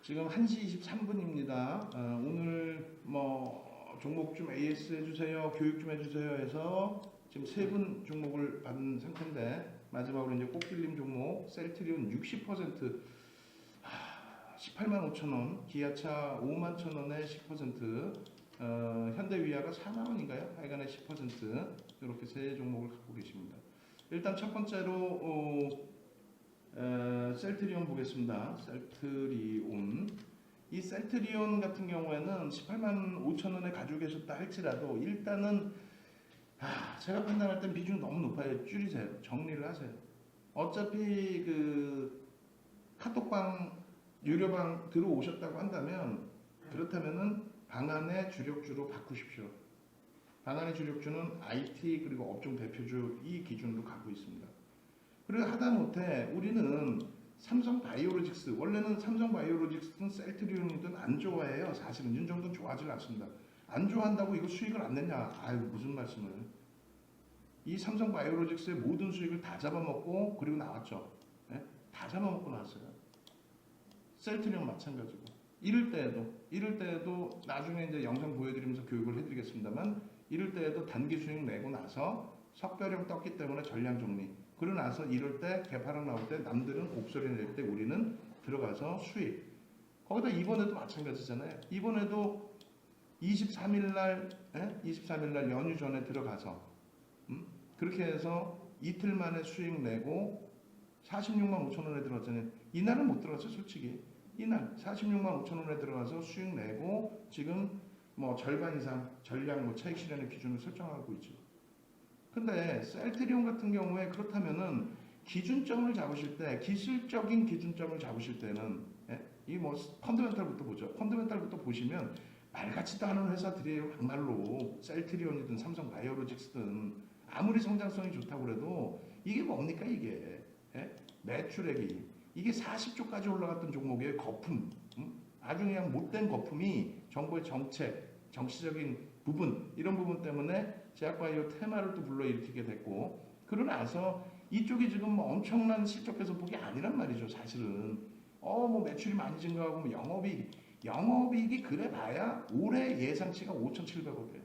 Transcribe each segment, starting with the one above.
지금 1시 23분입니다. 오늘 종목 좀 AS 해주세요, 교육 좀 해주세요 해서 지금 3분 종목을 받은 상태인데, 마지막으로 이제 꽃길림 종목 셀트리온 60%, 18만 5천 원, 기아차 5만 1천 원에 10%, 현대위아가 4만 원인가요? 하여간에 10% 이렇게 세 종목을 갖고 계십니다. 일단 첫 번째로 셀트리온 보겠습니다. 셀트리온. 이 셀트리온 같은 경우에는 18만 5천 원에 가지고 계셨다 할지라도 일단은 제가 판단할 땐 비중이 너무 높아요. 줄이세요. 정리를 하세요. 어차피 그 카톡방 유료방 들어오셨다고 한다면, 그렇다면은 방안의 주력주로 바꾸십시오. 방안의 주력주는 IT 그리고 업종 대표주 이 기준으로 가고 있습니다. 그리고 하다못해 우리는 삼성바이오로직스, 원래는 삼성바이오로직스든 셀트리온이든 안 좋아해요. 사실은 이 정도는 좋아하지 않습니다. 안 좋아한다고 이거 수익을 안 냈냐? 아유, 무슨 말씀을. 이 삼성바이오로직스의 모든 수익을 다 잡아먹고 그리고 나왔죠. 네? 다 잡아먹고 나왔어요. 셀트리온 마찬가지고. 이럴 때에도 나중에 이제 영상 보여드리면서 교육을 해드리겠습니다만, 이럴 때에도 단기 수익 내고 나서 석별형 떴기 때문에 전량 정리. 그러고 나서 이럴 때 개파락 나올 때 남들은 옥소리 낼 때 우리는 들어가서 수익. 거기다 이번에도 마찬가지잖아요. 이번에도 23일날 연휴 전에 들어가서 그렇게 해서 이틀 만에 수익 내고 46만 5천 원에 들어갔잖아요. 이날은 못 들어갔어요, 솔직히. 이날 46만 5천 원에 들어가서 수익 내고 지금 절반 이상 전량 차익 실현의 기준을 설정하고 있죠. 근데 셀트리온 같은 경우에 그렇다면은 기준점을 잡으실 때, 기술적인 기준점을 잡으실 때는, 이 펀더멘탈부터 보죠. 펀더멘탈부터 보시면 말 같지도 않은 회사들이에요. 막말로 셀트리온이든 삼성바이오로직스든 아무리 성장성이 좋다고 그래도 이게 뭡니까 이게? 매출액이 이게 40조까지 올라갔던 종목이에요. 거품. 아주 그냥 못된 거품이 정부의 정책, 정치적인 부분, 이런 부분 때문에 제약바이오 테마를 또 불러일으키게 됐고, 그러고 나서 이쪽이 지금 엄청난 실적 배속폭이 아니란 말이죠. 사실은 매출이 많이 증가하고 영업이익이 그래 봐야 올해 예상치가 5,700억이에요.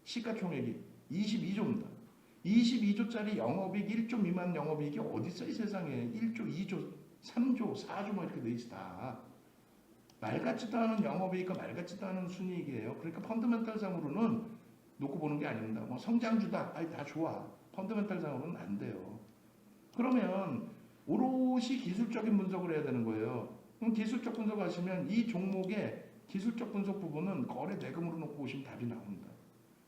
시가총액이 22조입니다. 22조짜리 영업이익, 1조 미만 영업이익이 어디 있어 이 세상에. 1조, 2조, 3조, 4조 이렇게 돼 있어. 다 말 같지도 않은 영업이익과 말 같지도 않은 순이익이에요. 그러니까 펀더멘탈상으로는 놓고 보는 게 아닙니다. 성장주다, 다 좋아. 펀더멘탈상으로는 안 돼요. 그러면 오롯이 기술적인 분석을 해야 되는 거예요. 그럼 기술적 분석 하시면 이 종목의 기술적 분석 부분은 거래 대금으로 놓고 보시면 답이 나옵니다.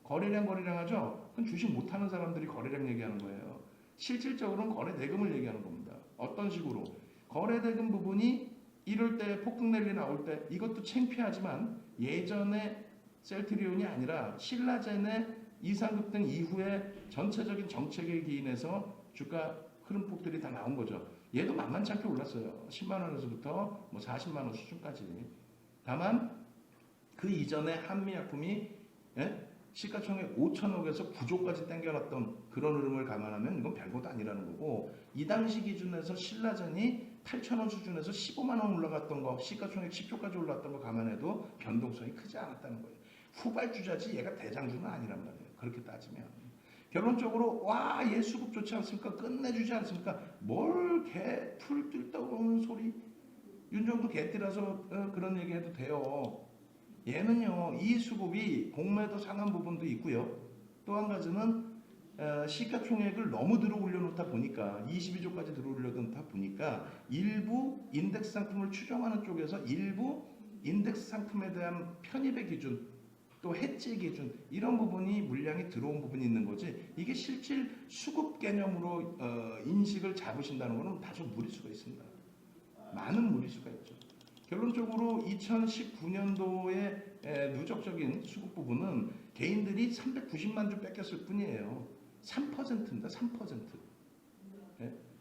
거래량 하죠? 그건 주식 못하는 사람들이 거래량 얘기하는 거예요. 실질적으로는 거래 대금을 얘기하는 겁니다. 어떤 식으로? 거래 대금 부분이 이럴 때 폭등 랠리 나올 때 이것도 창피하지만, 예전에 셀트리온이 아니라 신라젠의 이상급등 이후에 전체적인 정책에 기인해서 주가 흐름폭들이 다 나온 거죠. 얘도 만만치 않게 올랐어요. 10만 원에서부터 40만 원 수준까지. 다만 그 이전에 한미약품이 시가총액 5천억에서 9조까지 땡겨놨던 그런 흐름을 감안하면 이건 별것도 아니라는 거고, 이 당시 기준에서 신라젠이 8천원 수준에서 15만 원 올라갔던 거, 시가총액 10조까지 올랐던 거 감안해도 변동성이 크지 않았다는 거예요. 후발주자지 얘가 대장주는 아니란 말이에요. 그렇게 따지면 결론적으로 얘 수급 좋지 않습니까? 끝내주지 않습니까? 뭘 개 풀 뜯다 오는 소리. 윤정도 개띠라서 그런 얘기해도 돼요. 얘는요, 이 수급이 공매도 상한 부분도 있고요. 또 한 가지는 시가총액을 너무 들어 올려놓다 보니까, 22조까지 들어 올려놓다 보니까 일부 인덱스 상품을 추정하는 쪽에서 일부 인덱스 상품에 대한 편입의 기준, 또 해지 기준, 이런 부분이 물량이 들어온 부분이 있는 거지, 이게 실질 수급 개념으로 인식을 잡으신다는 것은 다소 무리수가 있습니다. 많은 무리수가 있죠. 결론적으로 2019년도의 누적적인 수급 부분은 개인들이 390만 주 뺏겼을 뿐이에요. 3%입니다. 3%.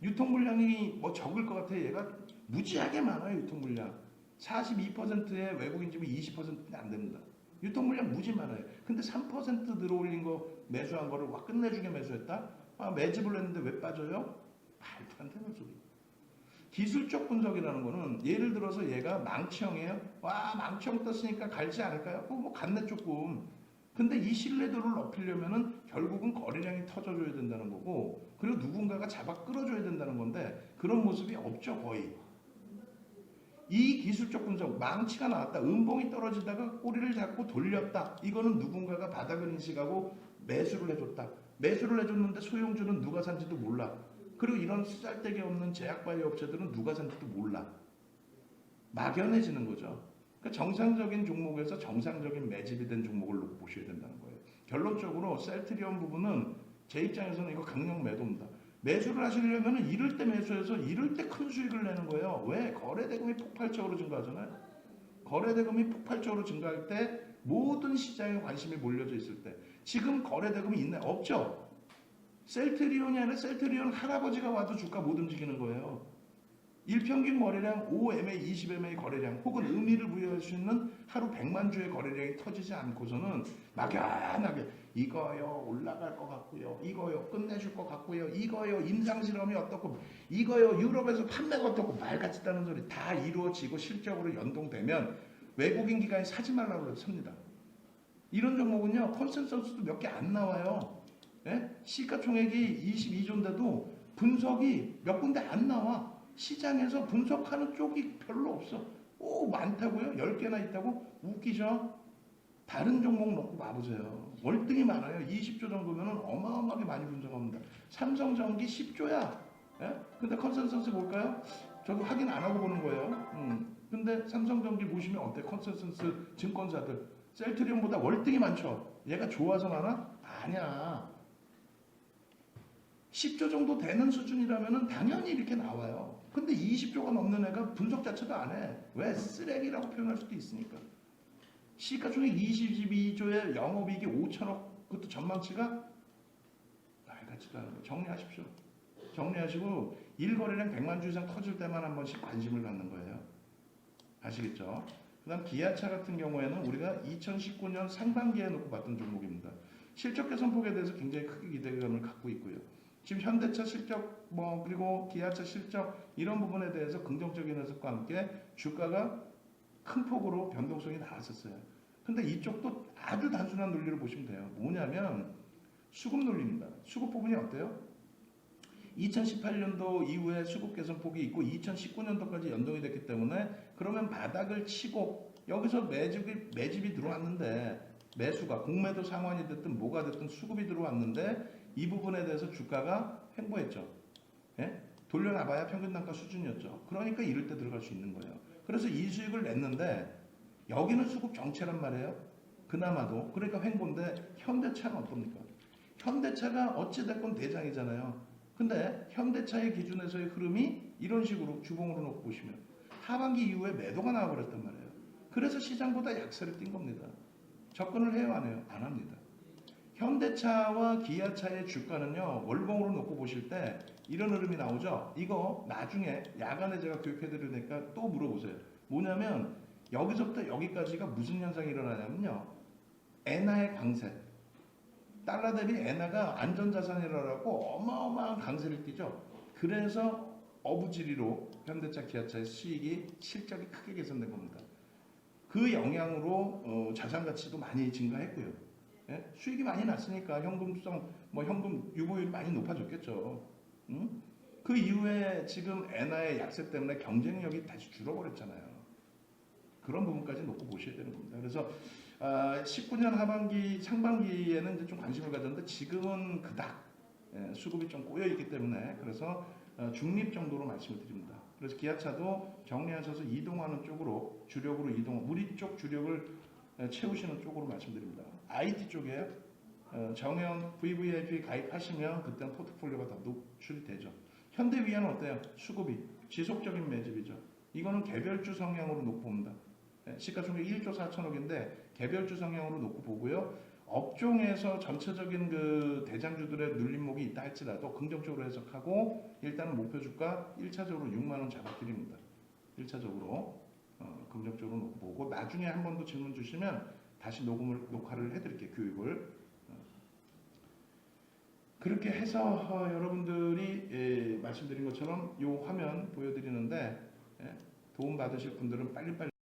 유통 물량이 적을 것 같아요. 얘가 무지하게 많아요. 유통 물량. 42%의 외국인 집이 20%는 안 됩니다. 유통 물량 무지 많아요. 근데 3% 들어올린 거 매수한 거를 끝내주게 매수했다? 매집을 했는데 왜 빠져요? 말도 안 되는 소리. 기술적 분석이라는 거는 예를 들어서 얘가 망치형이에요. 와, 망치형 떴으니까 갈지 않을까요? 뭐 갔네 조금. 근데 이 신뢰도를 높이려면은 결국은 거래량이 터져줘야 된다는 거고, 그리고 누군가가 잡아 끌어줘야 된다는 건데 그런 모습이 없죠 거의. 이 기술적 분석, 망치가 나왔다, 음봉이 떨어지다가 꼬리를 잡고 돌렸다, 이거는 누군가가 바닥을 인식하고 매수를 해줬다. 매수를 해줬는데 소형주는 누가 산지도 몰라. 그리고 이런 쓰잘데기 없는 제약바이오 업체들은 누가 산지도 몰라. 막연해지는 거죠. 그러니까 정상적인 종목에서 정상적인 매집이 된 종목을 놓고 보셔야 된다는 거예요. 결론적으로 셀트리온 부분은 제 입장에서는 이거 강력 매도입니다. 매수를 하시려면 이럴 때 매수해서 이럴 때 큰 수익을 내는 거예요. 왜? 거래대금이 폭발적으로 증가하잖아요. 거래대금이 폭발적으로 증가할 때 모든 시장에 관심이 몰려져 있을 때, 지금 거래대금이 있나요? 없죠. 셀트리온이 아니라 셀트리온 할아버지가 와도 주가 못 움직이는 거예요. 일평균 거래량 5MA, 20MA 거래량 혹은 의미를 부여할 수 있는 하루 100만 주의 거래량이 터지지 않고서는 막연하게 이거요 올라갈 것 같고요, 이거요 끝내줄 것 같고요, 이거요 임상실험이 어떻고, 이거요 유럽에서 판매가 어떻고, 말 같지 않은 소리 다 이루어지고 실적으로 연동되면 외국인 기관이 사지 말라고 그래도 삽니다. 이런 종목은요 컨센서스도 몇 개 안 나와요. 예? 시가총액이 22조인데도 분석이 몇 군데 안 나와. 시장에서 분석하는 쪽이 별로 없어. 오, 많다고요? 10개나 있다고? 웃기죠? 다른 종목 놓고 봐보세요. 월등히 많아요. 20조 정도면 어마어마하게 많이 분석합니다. 삼성전기 10조야. 예? 근데 컨센서스 볼까요? 저도 확인 안 하고 보는 거예요. 근데 삼성전기 보시면 어때? 컨센서스 증권사들. 셀트리온보다 월등히 많죠? 얘가 좋아서 많아? 아니야. 10조 정도 되는 수준이라면 당연히 이렇게 나와요. 근데 20조가 넘는 애가 분석 자체도 안 해. 왜? 쓰레기라고 표현할 수도 있으니까. 시가총액 22조에 영업이익이 5천억, 그것도 전망치가 말 같지도 않은 거. 정리하십시오. 정리하시고 일거래량 100만 주 이상 터질 때만 한 번씩 관심을 갖는 거예요. 아시겠죠? 그 다음 기아차 같은 경우에는 우리가 2019년 상반기에 놓고 봤던 종목입니다. 실적 개선폭에 대해서 굉장히 크게 기대감을 갖고 있고요. 지금 현대차 실적 그리고 기아차 실적 이런 부분에 대해서 긍정적인 해석과 함께 주가가 큰 폭으로 변동성이 나왔었어요. 근데 이쪽도 아주 단순한 논리를 보시면 돼요. 뭐냐면 수급 논리입니다. 수급 부분이 어때요? 2018년도 이후에 수급 개선폭이 있고 2019년도까지 연동이 됐기 때문에 그러면 바닥을 치고 여기서 매집이 들어왔는데, 매수가 공매도 상환이 됐든 뭐가 됐든 수급이 들어왔는데 이 부분에 대해서 주가가 횡보했죠. 예? 돌려놔봐야 평균 단가 수준이었죠. 그러니까 이럴 때 들어갈 수 있는 거예요. 그래서 이 수익을 냈는데 여기는 수급 정체란 말이에요. 그나마도. 그러니까 횡보인데 현대차는 어떻습니까? 현대차가 어찌됐건 대장이잖아요. 근데 현대차의 기준에서의 흐름이 이런 식으로 주봉으로 놓고 보시면 하반기 이후에 매도가 나와버렸단 말이에요. 그래서 시장보다 약세를 띈 겁니다. 접근을 해요, 안 해요? 안 합니다. 현대차와 기아차의 주가는요, 월봉으로 놓고 보실 때 이런 흐름이 나오죠. 이거 나중에 야간에 제가 교육해드리니까 또 물어보세요. 뭐냐면 여기서부터 여기까지가 무슨 현상이 일어나냐면요, 엔화의 강세, 달러 대비 엔화가 안전자산이라고 어마어마한 강세를 띠죠. 그래서 어부지리로 현대차, 기아차의 수익이 실적이 크게 개선된 겁니다. 그 영향으로 자산 가치도 많이 증가했고요. 예? 수익이 많이 났으니까 현금성, 현금 유보율이 많이 높아졌겠죠. 응? 그 이후에 지금 엔화의 약세 때문에 경쟁력이 다시 줄어버렸잖아요. 그런 부분까지 놓고 보셔야 되는 겁니다. 그래서 19년 하반기, 상반기에는 이제 좀 관심을 가졌는데 지금은 그닥 수급이 좀 꼬여 있기 때문에 그래서 중립 정도로 말씀을 드립니다. 그래서 기아차도 정리하셔서 이동하는 쪽으로, 주력으로 우리 쪽 주력을 채우시는 쪽으로 말씀드립니다. IT 쪽에 정형 VVIP 가입하시면 그때는 포트폴리오가 더 노출이 되죠. 현대위아는 어때요? 수급이 지속적인 매집이죠. 이거는 개별주 성향으로 놓고 봅니다. 시가총액 1조 4천억인데 개별주 성향으로 놓고 보고요. 업종에서 전체적인 그 대장주들의 눌림목이 있다 할지라도 긍정적으로 해석하고 일단은 목표 주가 1차적으로 6만원 잡아드립니다. 1차적으로 긍정적으로 놓고 보고 나중에 한 번 더 질문 주시면 다시 녹화를 해드릴게요. 교육을. 그 그렇게 해서 여러분들이 말씀드린 것처럼 요 화면 보여드리는데 도움 받으실 분들은 빨리빨리